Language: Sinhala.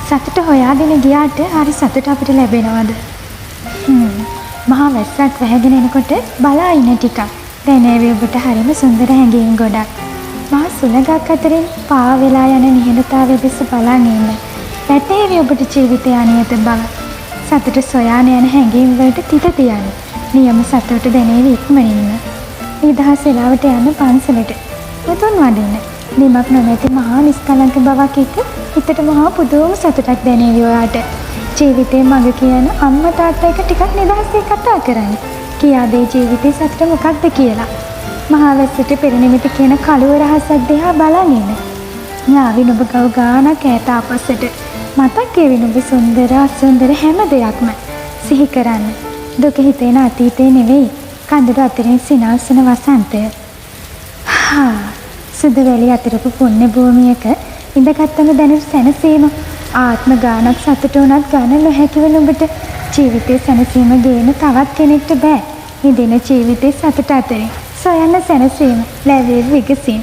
සතුට හොයාගෙන ගියාට හරි සතුට අපිට ලැබෙනවද? මහා වැස්සක් වැහගෙන එනකොට බලා ඉන්න ටිකක් දැනේවි ඔබට හරිම සුන්දර හැඟීම් ගොඩක්. මහා සුළඟක් අතරින් පා වෙලා යන නිහඬතාවය දෙස බලන් ඉන්න. වැටේවි ඔබට ජීවිතය අනියත බව. සතුට සොයාන යන හැඟීම් වලට තිත තියන්න. නියම සතුට දැනේවි ඉක්මනින්ම. නිදහස් වෙලාවට යන්න පන්සලට. මුතුන් වඩින්න. නිමක් නොමැති මහා නිස්කලංක බවක් එක්ක හිතට මහා පුදුම සතුටක් දැනේවි ඔයාට. ජීවිතේ මඟ කියන අම්මා තාත්තා එක ටිකක් නිදහසේ කතා කරන්න. කියා දෙයි ජීවිතේ සතුට මොකක්ද කියලා. මහා වැස්සට පෙරනිමිති කියන කළුව රහසක් දිහා බලන් ඉන්න. යාවින ඔබ ගව ගානක් ඈත අපස්සට. මතක් වේවි ඔබ සුන්දර අසුන්දර හැම දෙයක්ම. සිහි කරන්න. දුක හිතෙන අතීතේ නෙවෙයි. කඳුළු අතරින් සිනාසන වසන්තය. සුදු වැලි අතරපු පුණ්‍ය භූමියක ඉඳගත්තම දැනෙන සැනසීම ආත්ම ගානක් සතුට උනත් ගන්න නොහැකි වෙන ඔබට ජීවිතේ සැනසීම ගේන තවත් කෙනෙක්ට බෑ. හිඳින ජීවිතේ සතුට අතරින් සොයන්න සැනසීම ලැබෙවි විගසින්.